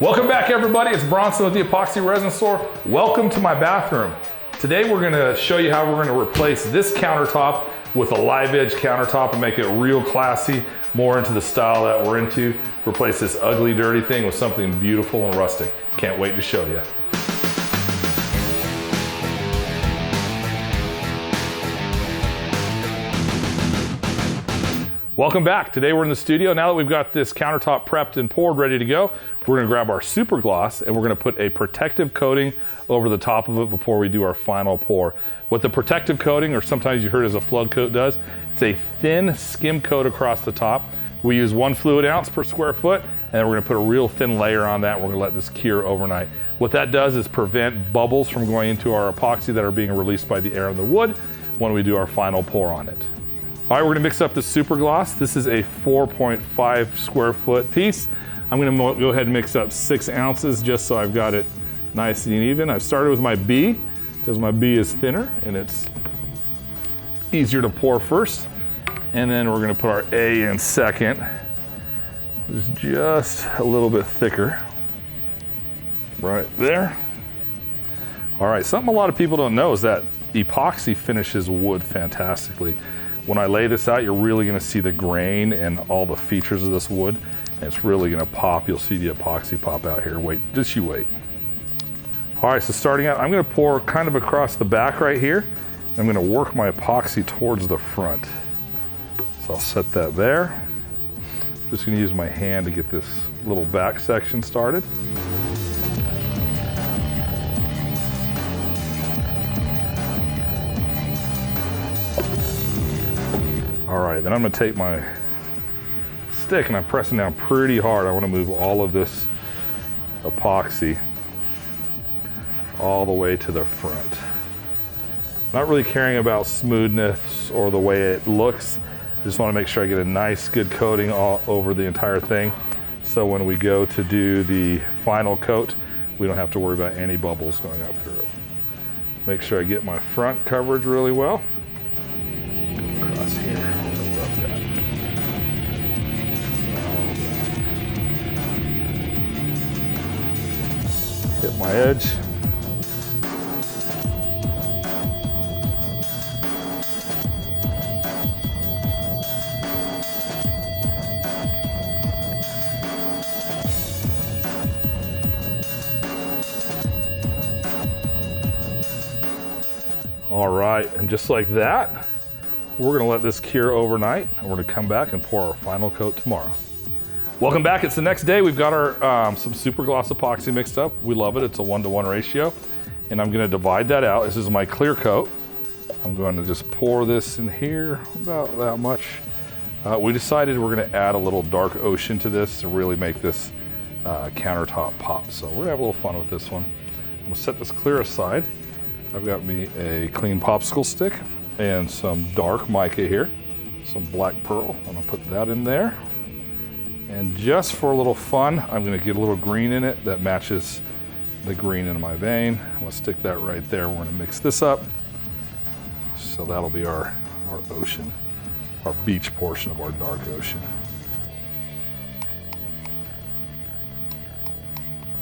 Welcome back, everybody. It's Bronson with the Epoxy Resin Store. Welcome to my bathroom. Today we're gonna show you how we're gonna replace this countertop with a live edge countertop and make it real classy, more into the style that we're into. Replace this ugly, dirty thing with something beautiful and rustic. Can't wait to show you. Welcome back. Today we're in the studio. Now that we've got this countertop prepped and poured, ready to go, we're gonna grab our super gloss and we're gonna put a protective coating over the top of it before we do our final pour. What the protective coating, or sometimes you heard as a flood coat, does, it's a thin skim coat across the top. We use 1 fluid ounce per square foot, and then we're gonna put a real thin layer on that. We're gonna let this cure overnight. What that does is prevent bubbles from going into our epoxy that are being released by the air in the wood when we do our final pour on it. All right, we're gonna mix up the super gloss. This is a 4.5 square foot piece. I'm gonna go ahead and mix up 6 ounces just so I've got it nice and even. I've started with my B because my B is thinner and it's easier to pour first. And then we're gonna put our A in second, which is just a little bit thicker, right there. All right, something a lot of people don't know is that epoxy finishes wood fantastically. When I lay this out, you're really gonna see the grain and all the features of this wood, and it's really gonna pop. You'll see the epoxy pop out here. Wait, just you wait. All right, so starting out, I'm gonna pour kind of across the back right here. I'm gonna work my epoxy towards the front. So I'll set that there. Just gonna use my hand to get this little back section started. All right, then I'm gonna take my stick and I'm pressing down pretty hard. I wanna move all of this epoxy all the way to the front. Not really caring about smoothness or the way it looks. I just wanna make sure I get a nice, good coating all over the entire thing. So when we go to do the final coat, we don't have to worry about any bubbles going up through it. Make sure I get my front coverage really well. Across here. Hit my edge. All right, and just like that, we're gonna let this cure overnight, and we're gonna come back and pour our final coat tomorrow. Welcome back, it's the next day. We've got our some super gloss epoxy mixed up. We love it, it's a 1-to-1 ratio. And I'm gonna divide that out. This is my clear coat. I'm going to just pour this in here, about that much. We decided we're gonna add a little dark ocean to this to really make this countertop pop. So we're gonna have a little fun with this one. I'm gonna set this clear aside. I've got me a clean popsicle stick and some dark mica here, some black pearl. I'm gonna put that in there. And just for a little fun, I'm gonna get a little green in it that matches the green in my vein. I'm gonna stick that right there. We're gonna mix this up. So that'll be our ocean, our beach portion of our dark ocean.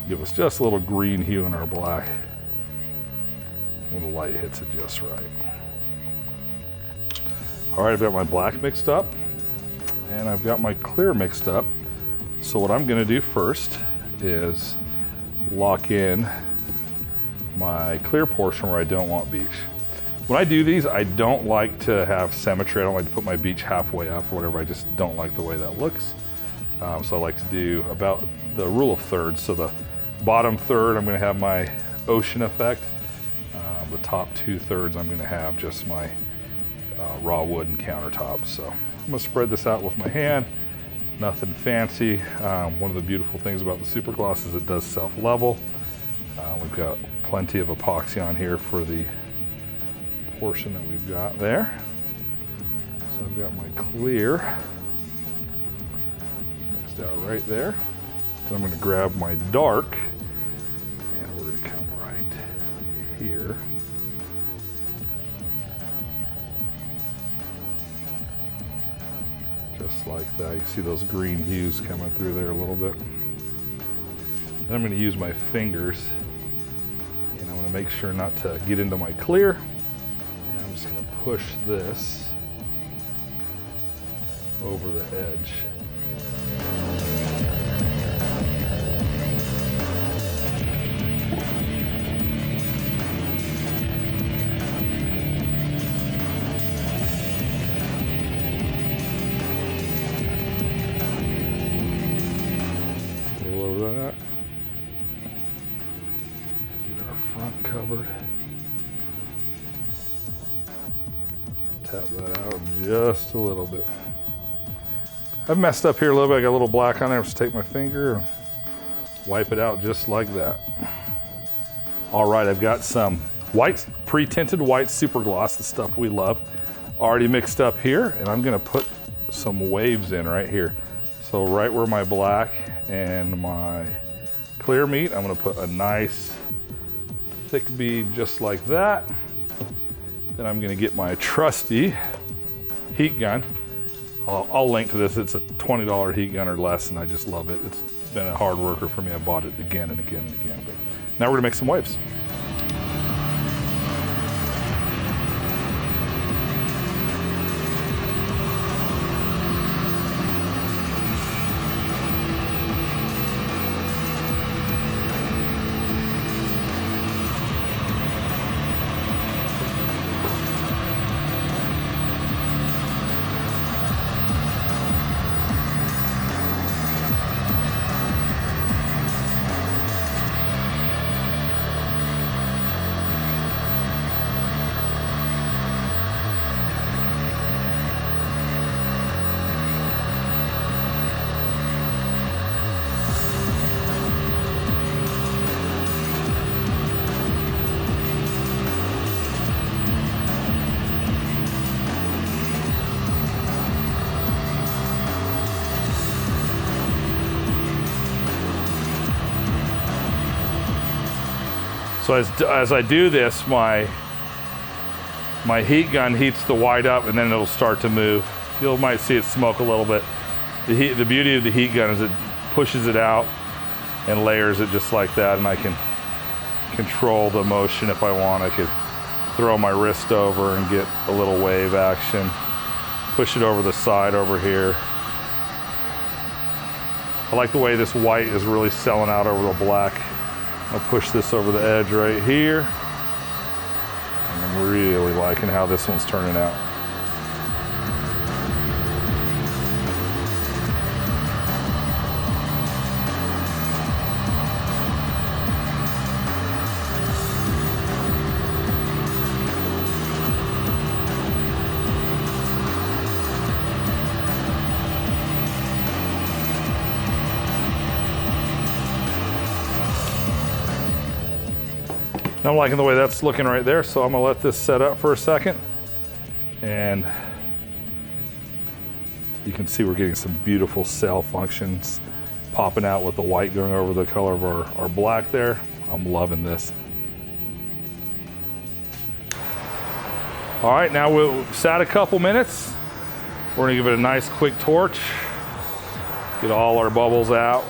Give us just a little green hue in our black when the light hits it just right. All right, I've got my black mixed up and I've got my clear mixed up. So what I'm gonna do first is lock in my clear portion where I don't want beach. When I do these, I don't like to have symmetry. I don't like to put my beach halfway up or whatever. I just don't like the way that looks. So I like to do about the rule of thirds. So the bottom third, I'm gonna have my ocean effect. The top 2/3, I'm gonna have just my raw wood and countertop. So I'm gonna spread this out with my hand. Nothing fancy. One of the beautiful things about the super gloss is it does self-level. We've got plenty of epoxy on here for the portion that we've got there. So I've got my clear mixed out right there. So I'm gonna grab my dark and we're gonna come right here. Just like that. You see those green hues coming through there a little bit. And I'm gonna use my fingers, and I'm gonna make sure not to get into my clear. And I'm just gonna push this over the edge. Covered. Tap that out just a little bit. I've messed up here a little bit. I got a little black on there. Just take my finger and wipe it out just like that. All right, I've got some white, pre-tinted white super gloss, the stuff we love, already mixed up here, and I'm gonna put some waves in right here. So right where my black and my clear meet, I'm gonna put a nice thick bead just like that. Then I'm gonna get my trusty heat gun. I'll link to this. It's a $20 heat gun or less, and I just love it. It's been a hard worker for me. I bought it again and again and again. But now we're gonna make some waves. So as I do this, my heat gun heats the white up, and then it'll start to move. You might see it smoke a little bit. The beauty of the heat gun is it pushes it out and layers it just like that, and I can control the motion if I want. I could throw my wrist over and get a little wave action, push it over the side over here. I like the way this white is really selling out over the black. I'll push this over the edge right here. And I'm really liking how this one's turning out. I'm liking the way that's looking right there, so I'm gonna let this set up for a second. And you can see we're getting some beautiful cell functions popping out with the white going over the color of our black there. I'm loving this. All right, now we'll sat a couple minutes. We're gonna give it a nice quick torch, get all our bubbles out.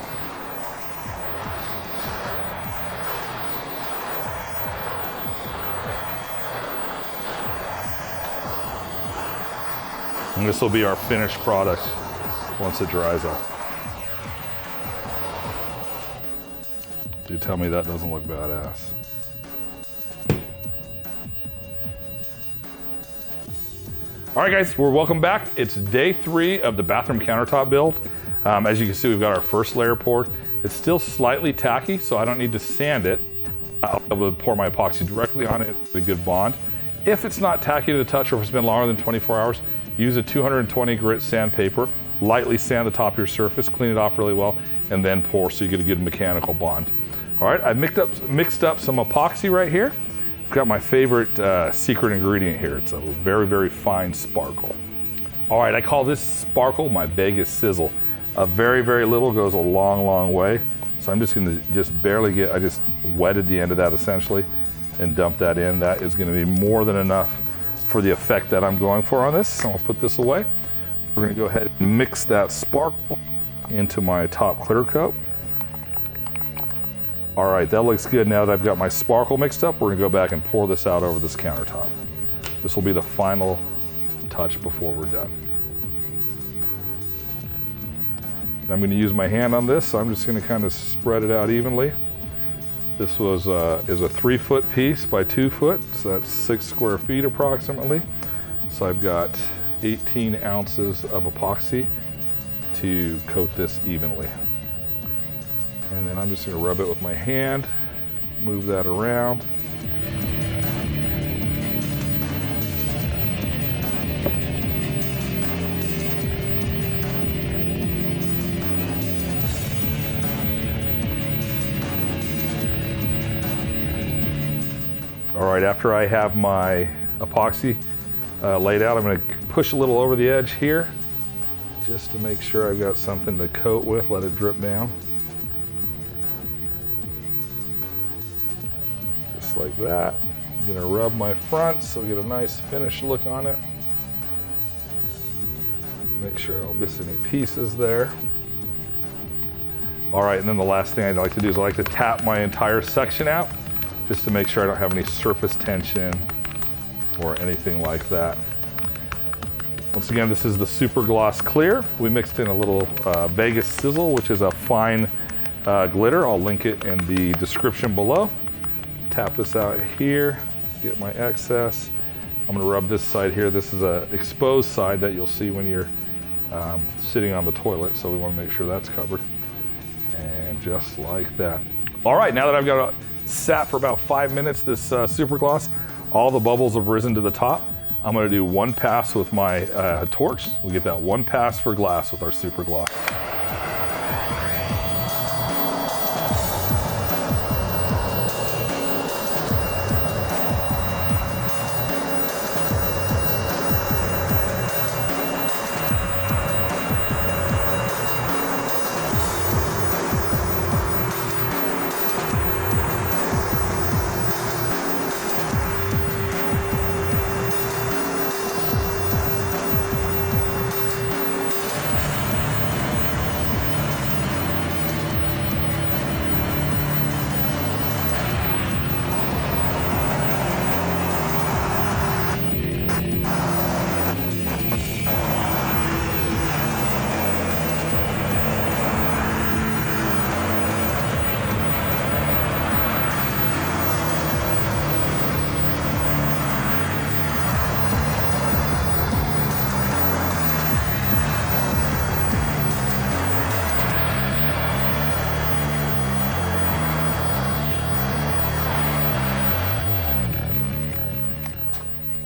And this will be our finished product once it dries up. Do tell me that doesn't look badass. All right, guys, welcome back. It's day 3 of the bathroom countertop build. As you can see, we've got our first layer poured. It's still slightly tacky, so I don't need to sand it. I'll be able to pour my epoxy directly on it with a good bond. If it's not tacky to the touch, or if it's been longer than 24 hours, use a 220 grit sandpaper, lightly sand the top of your surface, clean it off really well, and then pour so you get a good mechanical bond. All right, I've mixed up some epoxy right here. I've got my favorite secret ingredient here. It's a very, very fine sparkle. All right, I call this sparkle my Vegas sizzle. A very, very little goes a long, long way. So I'm just gonna barely I just wetted the end of that essentially and dump that in. That is gonna be more than enough for the effect that I'm going for on this. So I'll put this away. We're gonna go ahead and mix that sparkle into my top clear coat. All right, that looks good. Now that I've got my sparkle mixed up, we're gonna go back and pour this out over this countertop. This will be the final touch before we're done. I'm going to use my hand on this, so I'm just going to kind of spread it out evenly. This is a 3-foot piece by 2 foot, so that's 6 square feet approximately. So I've got 18 ounces of epoxy to coat this evenly. And then I'm just going to rub it with my hand, move that around. All right, after I have my epoxy laid out, I'm going to push a little over the edge here just to make sure I've got something to coat with, let it drip down. Just like that. I'm going to rub my front so we get a nice finished look on it. Make sure I don't miss any pieces there. All right, and then the last thing I'd like to do is I like to tap my entire section out, just to make sure I don't have any surface tension or anything like that. Once again, this is the Super Gloss Clear. We mixed in a little Vegas Sizzle, which is a fine glitter. I'll link it in the description below. Tap this out here, get my excess. I'm gonna rub this side here. This is an exposed side that you'll see when you're sitting on the toilet, so we wanna make sure that's covered. And just like that. All right, now that I've got sat for about 5 minutes, this super gloss, all the bubbles have risen to the top. I'm gonna do one pass with my torch. We get that one pass for glass with our super gloss.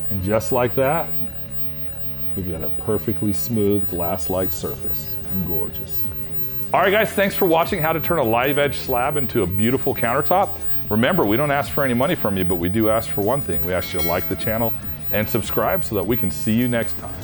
And just like that, we've got a perfectly smooth glass-like surface. Gorgeous. All right, guys, thanks for watching how to turn a live edge slab into a beautiful countertop. Remember, we don't ask for any money from you, but we do ask for one thing. We ask you to like the channel and subscribe so that we can see you next time.